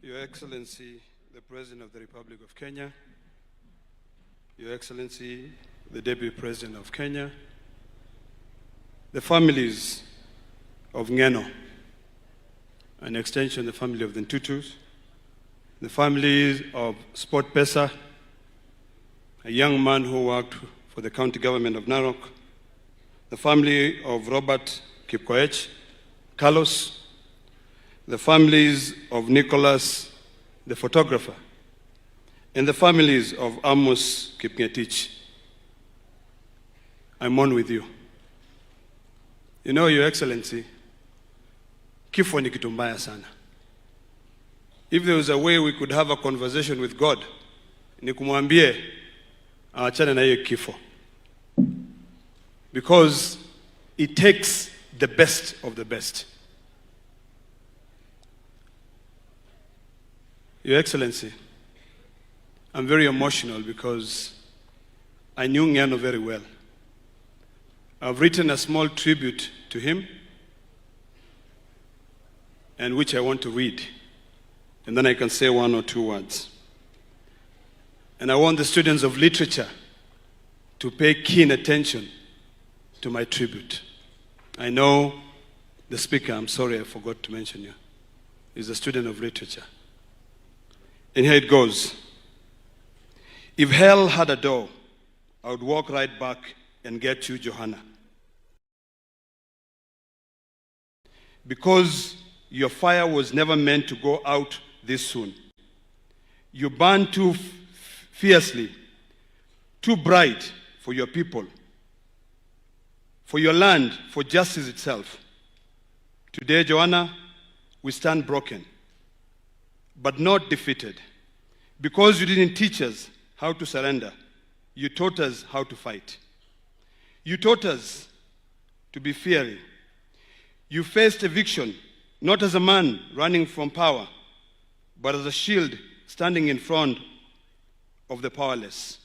Your Excellency, the President of the Republic of Kenya, Your Excellency, the Deputy President of Kenya, the families of Nge'no, an extension, the family of the Ntutus, the families of Sport Pesa, a young man who worked for the county government of Narok, the family of Robert Kipkoech, Carlos, the families of Nicholas, the photographer, and the families of Amos Kipngetich. I mourn with you. You know, Your Excellency, kifo ni kitu mbaya sana. If there was a way we could have a conversation with God, ni kumwambie aachane na hiyo kifo. Because it takes the best of the best. Your Excellency, I'm very emotional because I knew Nge'no very well. I've written a small tribute to him, and which I want to read, and then I can say one or two words. And I want the students of literature to pay keen attention to my tribute. I know the speaker, I'm sorry I forgot to mention you, is a student of literature. And here it goes. If hell had a door, I would walk right back and get you, Johanna. Because your fire was never meant to go out this soon. You burned too fiercely, too bright for your people, for your land, for justice itself. Today, Johanna, we stand broken, but not defeated. Because you didn't teach us how to surrender, you taught us how to fight. You taught us to be fearing. You faced eviction, not as a man running from power, but as a shield standing in front of the powerless.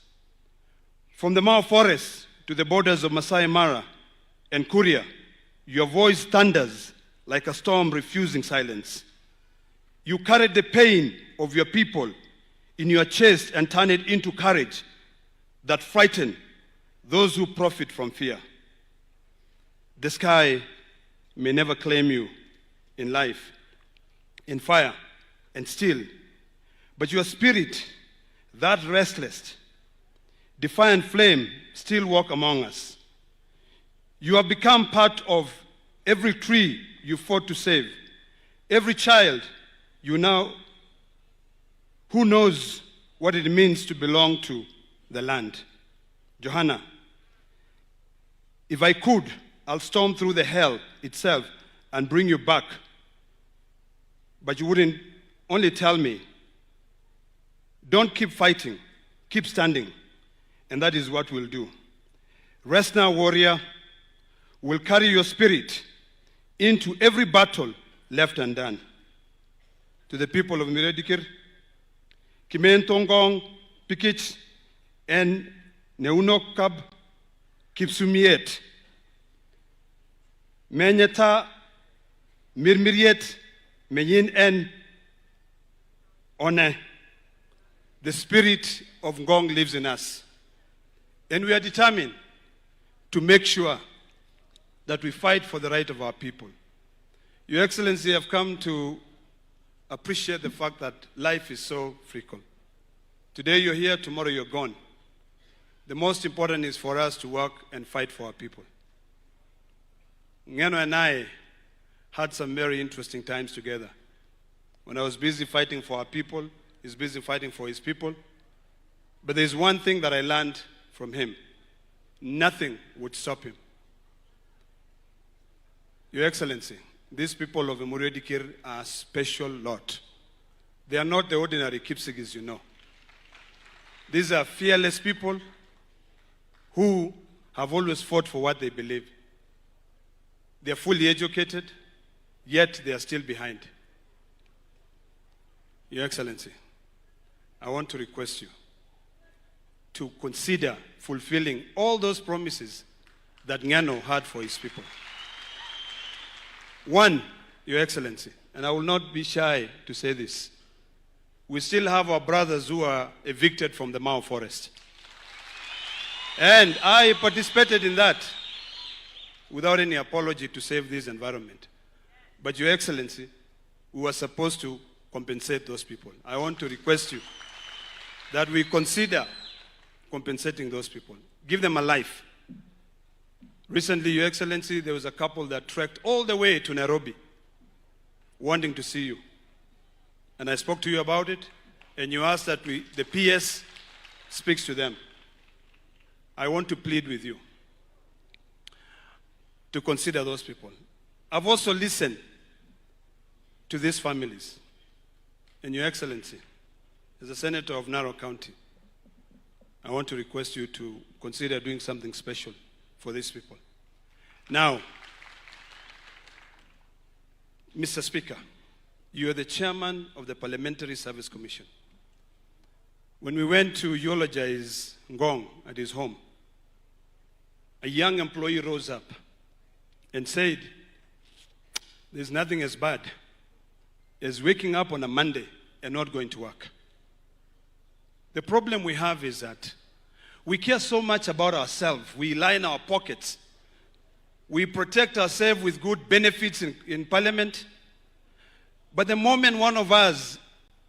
From the Mao Forest to the borders of Masai Mara and Kuria, your voice thunders like a storm refusing silence. You carried the pain of your people in your chest and turn it into courage that frighten those who profit from fear. The sky may never claim you in life, in fire, and steel, but your spirit, that restless, defiant flame, still walk among us. You have become part of every tree you fought to save, every child you now who knows what it means to belong to the land. Johanna, if I could, I'll storm through the hell itself and bring you back. But you wouldn't only tell me, don't keep fighting, keep standing. And that is what we'll do. Rest now, warrior. We'll carry your spirit into every battle left undone. To the people of Miredikir, Kimen Tongong, Pikich, and Nge'no Kab, Kipsumiet, Menyeta, Mirmiriet, Menyin en One. The spirit of Ngong lives in us. And we are determined to make sure that we fight for the right of our people. Your Excellency, I've come to appreciate the fact that life is so frequent. Today you're here, tomorrow you're gone. The most important is for us to work and fight for our people. Nge'no and I had some very interesting times together. When I was busy fighting for our people, he's busy fighting for his people. But there's one thing that I learned from him. Nothing would stop him. Your Excellency, these people of Emuredikir are a special lot. They are not the ordinary Kipsigis, you know. These are fearless people who have always fought for what they believe. They are fully educated, yet they are still behind. Your Excellency, I want to request you to consider fulfilling all those promises that Nge'no had for his people. One, Your Excellency, and I will not be shy to say this, we still have our brothers who are evicted from the Mao forest. And I participated in that without any apology to save this environment. But Your Excellency, we were supposed to compensate those people. I want to request you that we consider compensating those people. Give them a life. Recently, Your Excellency, there was a couple that trekked all the way to Nairobi wanting to see you. And I spoke to you about it, and you asked that the PS speaks to them. I want to plead with you to consider those people. I've also listened to these families. And Your Excellency, as a senator of Narok County, I want to request you to consider doing something special for these people. Now, Mr. Speaker, you are the chairman of the Parliamentary Service Commission. When we went to eulogize Ngong at his home, a young employee rose up and said, there's nothing as bad as waking up on a Monday and not going to work. The problem we have is that we care so much about ourselves. We line our pockets. We protect ourselves with good benefits in Parliament. But the moment one of us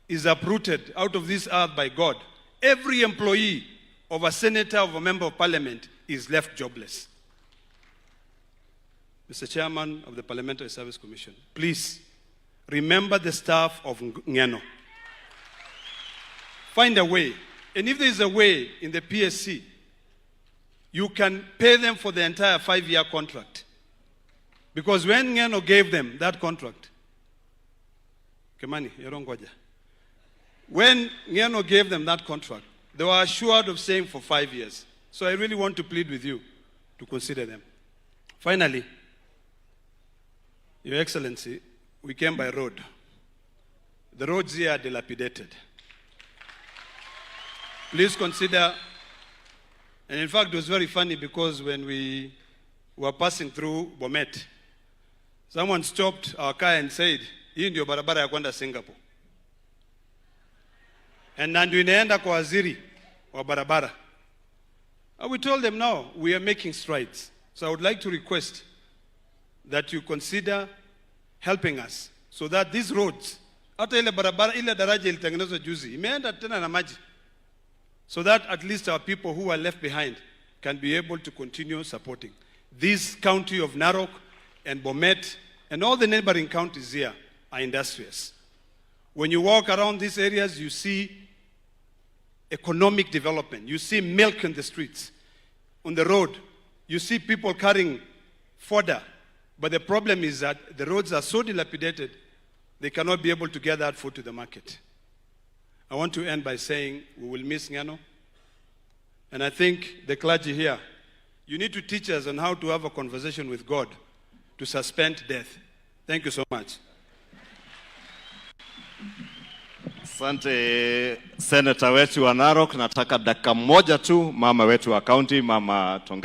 is uprooted out of this earth by God, every employee of a senator, of a member of Parliament, is left jobless. Mr. Chairman of the Parliamentary Service Commission, please remember the staff of Nge'no. Find a way. And if there is a way in the PSC, you can pay them for the entire 5-year contract. Because when Nge'no gave them that contract, Kemani, when Nge'no gave them that contract, they were assured of staying for 5 years. So I really want to plead with you to consider them. Finally, Your Excellency, we came by road. The roads here are dilapidated. Please consider, and in fact it was very funny because when we were passing through Bomet, someone stopped our car and said, hii ndio barabara ya kwenda Singapore. And ndio inaenda kwa waziri wa barabara. And we told them, no, we are making strides. So I would like to request that you consider helping us so that these roads, hata ile barabara, ile daraja ilitengenezwa juzi, imeenda tena na maji. So that at least our people who are left behind can be able to continue supporting. This county of Narok and Bomet and all the neighboring counties here are industrious. When you walk around these areas, you see economic development. You see milk in the streets. On the road, you see people carrying fodder. But the problem is that the roads are so dilapidated, they cannot be able to get that food to the market. I want to end by saying we will miss Nge'no. And I think the clergy here, you need to teach us on how to have a conversation with God to suspend death. Thank you so much. Asante Senator wetu wa Narok. Nataka dakika moja tu mama wetu wa county, Mama Tonge.